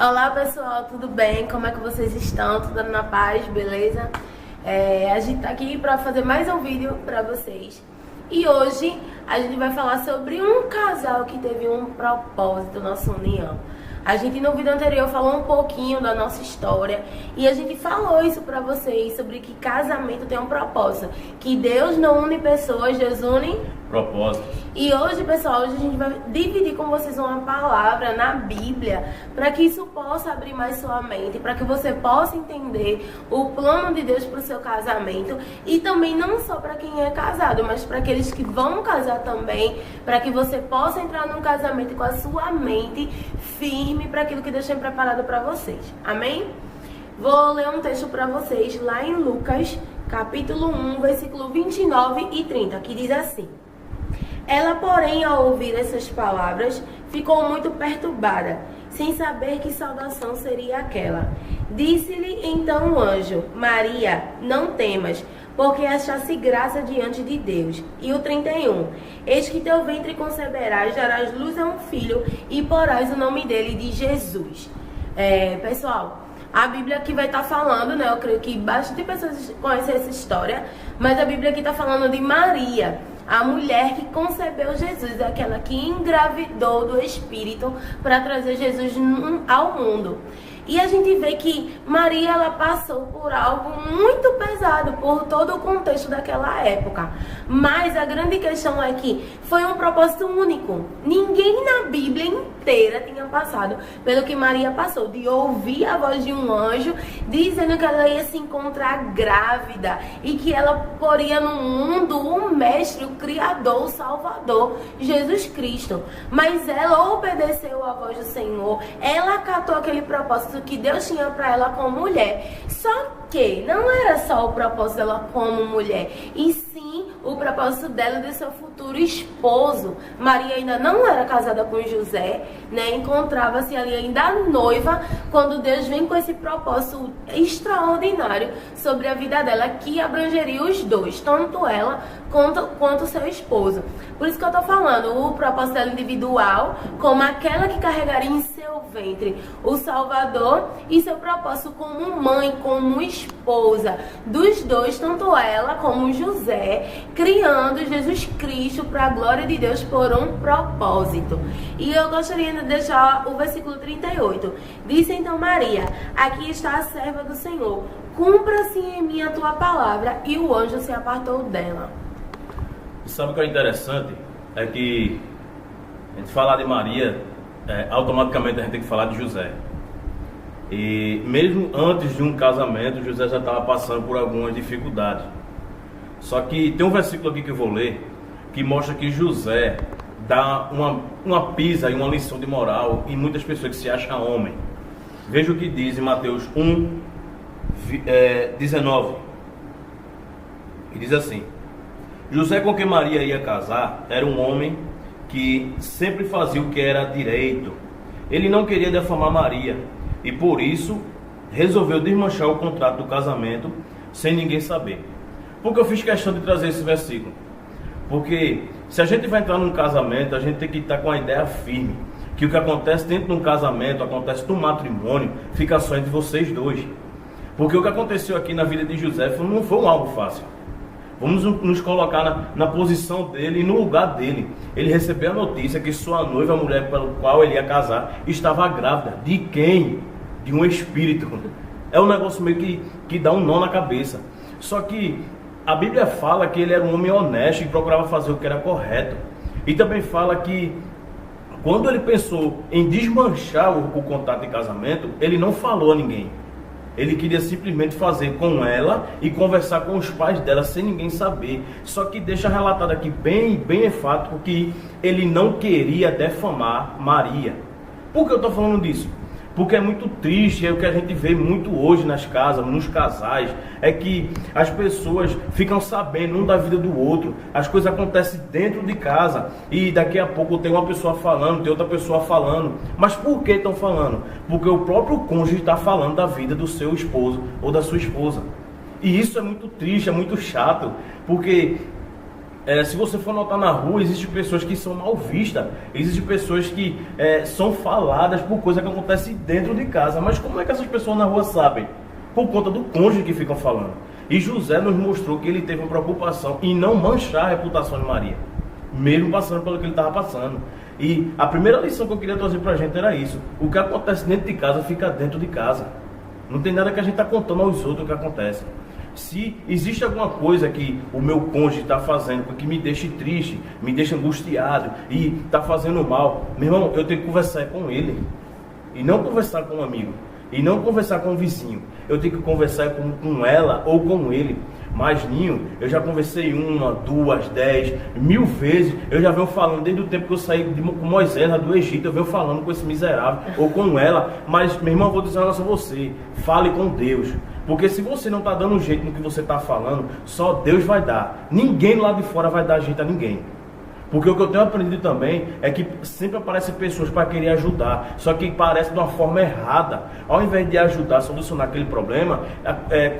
Olá pessoal, tudo bem? Como é que vocês estão? Tudo na paz, beleza? A gente tá aqui para fazer mais um vídeo para vocês. E hoje a gente vai falar sobre um casal que teve um propósito, nossa união. A gente no vídeo anterior falou um pouquinho da nossa história e a gente falou isso pra vocês, sobre que casamento tem um propósito, que Deus não une pessoas, Deus une propósitos. E hoje, pessoal, hoje a gente vai dividir com vocês uma palavra na Bíblia para que isso possa abrir mais sua mente, para que você possa entender o plano de Deus para o seu casamento e também não só para quem é casado, mas para aqueles que vão casar também, para que você possa entrar num casamento com a sua mente firme para aquilo que Deus tem preparado para vocês. Amém? Vou ler um texto para vocês lá em Lucas, capítulo 1, versículo 29 e 30, que diz assim: Ela, porém, ao ouvir essas palavras, ficou muito perturbada, sem saber que saudação seria aquela. Disse-lhe então o anjo: Maria, não temas, porque achaste graça diante de Deus. E o 31: Eis que teu ventre conceberás, darás luz a um filho, e porás o nome dele de Jesus. Pessoal, a Bíblia aqui vai estar falando, né? Eu creio que bastante pessoas conhecem essa história, mas a Bíblia aqui está falando de Maria, a mulher que concebeu Jesus, aquela que engravidou do Espírito para trazer Jesus ao mundo. E a gente vê que Maria, ela passou por algo muito pesado, por todo o contexto daquela época. Mas a grande questão é que foi um propósito único. Ninguém na Bíblia inteira tinha passado pelo que Maria passou, de ouvir a voz de um anjo dizendo que ela ia se encontrar grávida e que ela poria no mundo o Mestre, o Criador, o Salvador, Jesus Cristo. Mas ela obedeceu à voz do Senhor, ela acatou aquele propósito que Deus tinha para ela como mulher. Só que não era só o propósito dela como mulher, e sim o propósito dela de seu futuro esposo. Maria ainda não era casada com José, né? Encontrava-se ali ainda noiva, quando Deus vem com esse propósito extraordinário sobre a vida dela, que abrangeria os dois, tanto ela quanto seu esposo. Por isso que eu tô falando, o propósito dela individual, como aquela que carregaria em seu ventre o Salvador, e seu propósito como mãe, como esposa dos dois, tanto ela como José, criando Jesus Cristo para a glória de Deus por um propósito. E eu gostaria de deixar o versículo 38. Disse então Maria: Aqui está a serva do Senhor, cumpra-se em mim a tua palavra. E o anjo se apartou dela. Sabe o que é interessante? É que a gente falar de Maria, automaticamente a gente tem que falar de José. E mesmo antes de um casamento, José já estava passando por algumas dificuldades. Só que tem um versículo aqui que eu vou ler, que mostra que José dá uma pisa e uma lição de moral em muitas pessoas que se acham homem. Veja o que diz em Mateus 1, 19. E diz assim: José, com quem Maria ia casar, era um homem que sempre fazia o que era direito. Ele não queria defamar Maria e por isso resolveu desmanchar o contrato do casamento sem ninguém saber. Por que eu fiz questão de trazer esse versículo? Porque se a gente vai entrar num casamento, a gente tem que estar com a ideia firme que o que acontece dentro de um casamento, acontece no matrimônio, fica só entre vocês dois. Porque o que aconteceu aqui na vida de José não foi algo fácil. Vamos nos colocar na posição dele e no lugar dele. Ele recebeu a notícia que sua noiva, a mulher pela qual ele ia casar, estava grávida. De quem? De um espírito. É um negócio meio que dá um nó na cabeça. Só que a Bíblia fala que ele era um homem honesto e procurava fazer o que era correto. E também fala que quando ele pensou em desmanchar o contrato de casamento, ele não falou a ninguém. Ele queria simplesmente fazer com ela e conversar com os pais dela sem ninguém saber. Só que deixa relatado aqui bem enfático que ele não queria defamar Maria. Por que eu estou falando disso? Porque é muito triste, é o que a gente vê muito hoje nas casas, nos casais, é que as pessoas ficam sabendo um da vida do outro, as coisas acontecem dentro de casa e daqui a pouco tem uma pessoa falando, tem outra pessoa falando. Mas por que estão falando? Porque o próprio cônjuge está falando da vida do seu esposo ou da sua esposa. E isso é muito triste, é muito chato, porque se você for notar na rua, existem pessoas que são mal vistas, existem pessoas que são faladas por coisa que acontece dentro de casa. Mas como é que essas pessoas na rua sabem? Por conta do cônjuge que ficam falando. E José nos mostrou que ele teve uma preocupação em não manchar a reputação de Maria, mesmo passando pelo que ele estava passando. E a primeira lição que eu queria trazer pra gente era isso: o que acontece dentro de casa fica dentro de casa. Não tem nada que a gente está contando aos outros o que acontece. Se existe alguma coisa que o meu cônjuge está fazendo que me deixe triste, me deixa angustiado e está fazendo mal, meu irmão, eu tenho que conversar com ele. E não conversar com um amigo. E não conversar com um vizinho. Eu tenho que conversar com ela ou com ele. Mas, Ninho, eu já conversei 1, 2, 10, 1000 vezes. Eu já venho falando desde o tempo que eu saí com Moisés lá do Egito. Eu venho falando com esse miserável ou com ela. Mas, meu irmão, eu vou dizer um negócio a você: fale com Deus. Porque se você não está dando jeito no que você está falando, só Deus vai dar. Ninguém lá de fora vai dar jeito a ninguém. Porque o que eu tenho aprendido também é que sempre aparecem pessoas para querer ajudar, só que parece de uma forma errada. Ao invés de ajudar a solucionar aquele problema,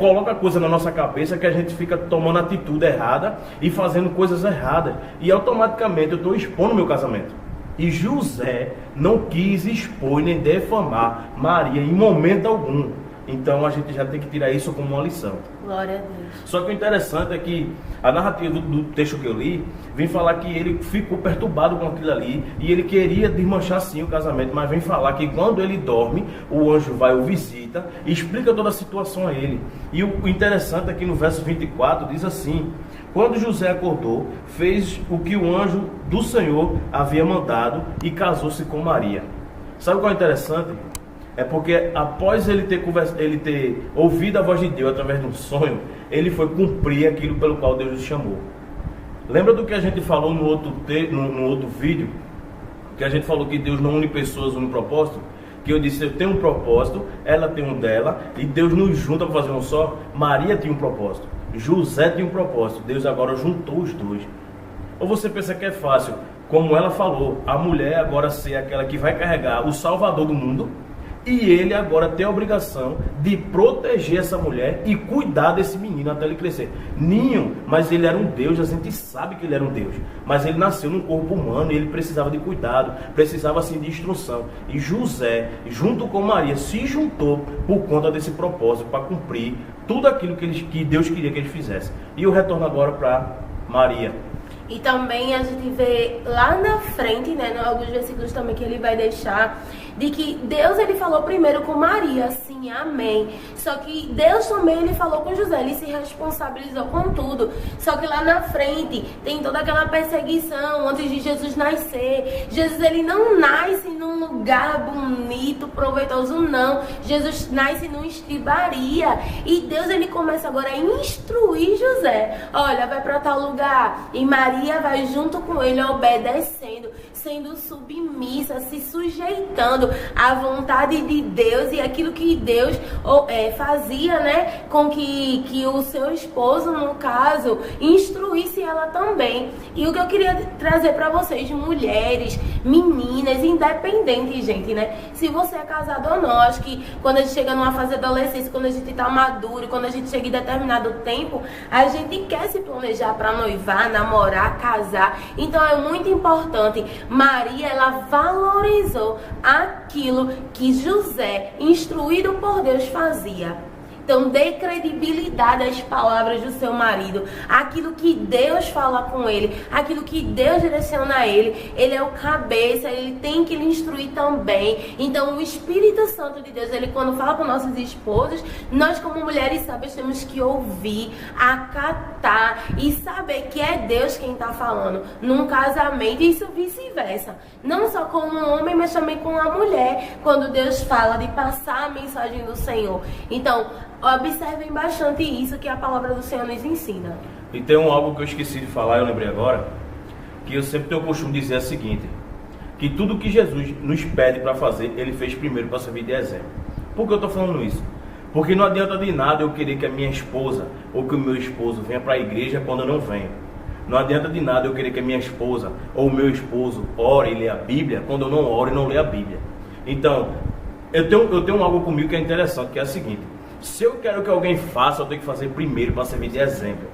coloca coisa na nossa cabeça que a gente fica tomando atitude errada e fazendo coisas erradas. E automaticamente eu estou expondo o meu casamento. E José não quis expor nem defamar Maria em momento algum. Então a gente já tem que tirar isso como uma lição. Glória a Deus. Só que o interessante é que a narrativa do texto que eu li vem falar que ele ficou perturbado com aquilo ali e ele queria desmanchar sim o casamento, mas vem falar que quando ele dorme, o anjo vai o visita e explica toda a situação a ele. E o interessante é que no verso 24 diz assim: quando José acordou, fez o que o anjo do Senhor havia mandado e casou-se com Maria. Sabe qual é interessante? É porque após ele ter ouvido a voz de Deus através de um sonho, ele foi cumprir aquilo pelo qual Deus o chamou. Lembra do que a gente falou no outro vídeo? Que a gente falou que Deus não une pessoas, une propósito? Que eu disse: eu tenho um propósito, ela tem um dela, e Deus nos junta para fazer um só. Maria tinha um propósito, José tinha um propósito, Deus agora juntou os dois. Ou você pensa que é fácil, como ela falou, a mulher agora ser aquela que vai carregar o Salvador do mundo, e ele agora tem a obrigação de proteger essa mulher e cuidar desse menino até ele crescer. Ninho, mas ele era um Deus, a gente sabe que ele era um Deus, mas ele nasceu num corpo humano e ele precisava de cuidado, precisava assim de instrução. E José, junto com Maria, se juntou por conta desse propósito, para cumprir tudo aquilo que Deus queria que eles fizessem. E eu retorno agora para Maria. E também a gente vê lá na frente, né, em alguns versículos também que ele vai deixar, de que Deus, ele falou primeiro com Maria, sim, amém. Só que Deus também, ele falou com José, ele se responsabilizou com tudo. Só que lá na frente tem toda aquela perseguição antes de Jesus nascer. Jesus, ele não nasce num lugar bonito, proveitoso, não. Jesus nasce numa estribaria. E Deus, ele começa agora a instruir José. Olha, vai para tal lugar. E Maria vai junto com ele, obedecendo, sendo submissa, se sujeitando à vontade de Deus e aquilo que Deus fazia, né, com que o seu esposo, no caso, instruísse ela também. E o que eu queria trazer para vocês, mulheres, meninas, independentes, gente, né, se você é casado ou não, acho que quando a gente chega numa fase de adolescência, quando a gente tá maduro, quando a gente chega em determinado tempo, a gente quer se planejar para noivar, namorar, casar. Então é muito importante. Maria, ela valorizou aquilo que José, instruído por Deus, fazia. Então, dê credibilidade às palavras do seu marido, aquilo que Deus fala com ele, aquilo que Deus direciona a ele. Ele é o cabeça, ele tem que lhe instruir também. Então, o Espírito Santo de Deus, ele quando fala com nossos esposos, nós como mulheres sábias temos que ouvir, acatar e saber que é Deus quem está falando num casamento, e isso vice-versa. Não só com o homem, mas também com a mulher, quando Deus fala de passar a mensagem do Senhor. Então, observem bastante isso que a palavra do Senhor nos ensina. E tem algo que eu esqueci de falar, eu lembrei agora, que eu sempre tenho o costume de dizer o seguinte: que tudo que Jesus nos pede para fazer, ele fez primeiro para servir de exemplo. Por que eu estou falando isso? Porque não adianta de nada eu querer que a minha esposa ou que o meu esposo venha para a igreja quando eu não venho. Não adianta de nada eu querer que a minha esposa ou o meu esposo ore e leia a Bíblia quando eu não oro e não leio a Bíblia. Então, eu tenho algo comigo que é interessante, que é o seguinte: se eu quero que alguém faça, eu tenho que fazer primeiro para servir de exemplo.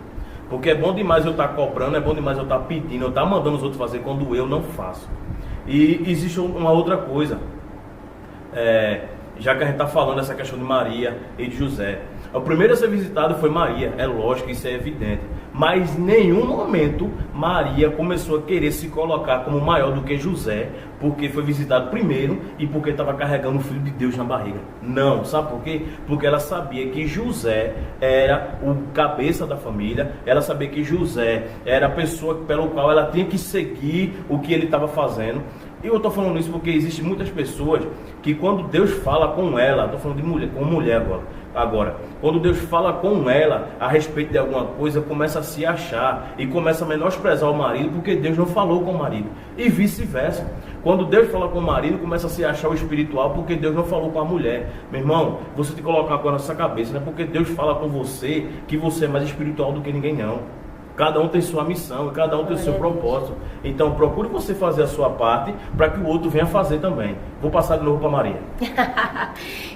Porque é bom demais eu estar cobrando, é bom demais eu estar pedindo, eu estar mandando os outros fazer quando eu não faço. E existe uma outra coisa, já que a gente está falando dessa questão de Maria e de José. O primeiro a ser visitado foi Maria, é lógico, isso é evidente. Mas em nenhum momento Maria começou a querer se colocar como maior do que José, porque foi visitado primeiro e porque estava carregando o Filho de Deus na barriga. Não, sabe por quê? Porque ela sabia que José era o cabeça da família, ela sabia que José era a pessoa pelo qual ela tinha que seguir o que ele estava fazendo. E eu estou falando isso porque existem muitas pessoas que quando Deus fala com ela, estou falando de mulher, com mulher agora, quando Deus fala com ela a respeito de alguma coisa, começa a se achar e começa a menosprezar o marido porque Deus não falou com o marido. E vice-versa. Quando Deus fala com o marido, começa a se achar o espiritual porque Deus não falou com a mulher. Meu irmão, você tem que colocar agora na sua cabeça, não é porque Deus fala com você que você é mais espiritual do que ninguém, não. Cada um tem sua missão, cada um tem o seu propósito. Então procure você fazer a sua parte para que o outro venha fazer também. Vou passar de novo para Maria.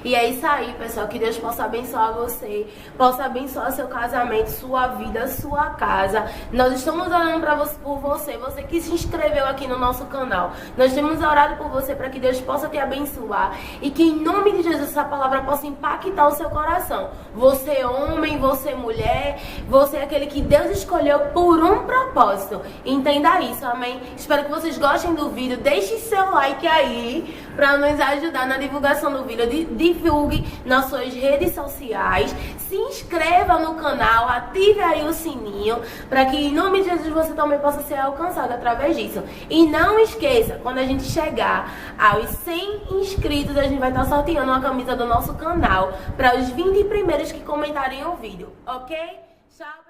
E é isso aí, pessoal. Que Deus possa abençoar você, possa abençoar seu casamento, sua vida, sua casa. Nós estamos orando por você, você que se inscreveu aqui no nosso canal. Nós temos orado por você para que Deus possa te abençoar e que em nome de Jesus essa palavra possa impactar o seu coração. Você homem, você mulher, você é aquele que Deus escolheu por um propósito. Entenda isso, amém? Espero que vocês gostem do vídeo. Deixe seu like aí para nos ajudar na divulgação do vídeo. Divulgue nas suas redes sociais. Se inscreva no canal, ative aí o sininho para que em nome de Jesus você também possa ser alcançado através disso. E não esqueça, quando a gente chegar aos 100 inscritos, a gente vai estar sorteando uma camisa do nosso canal para os 20 primeiros que comentarem o vídeo, ok? Tchau!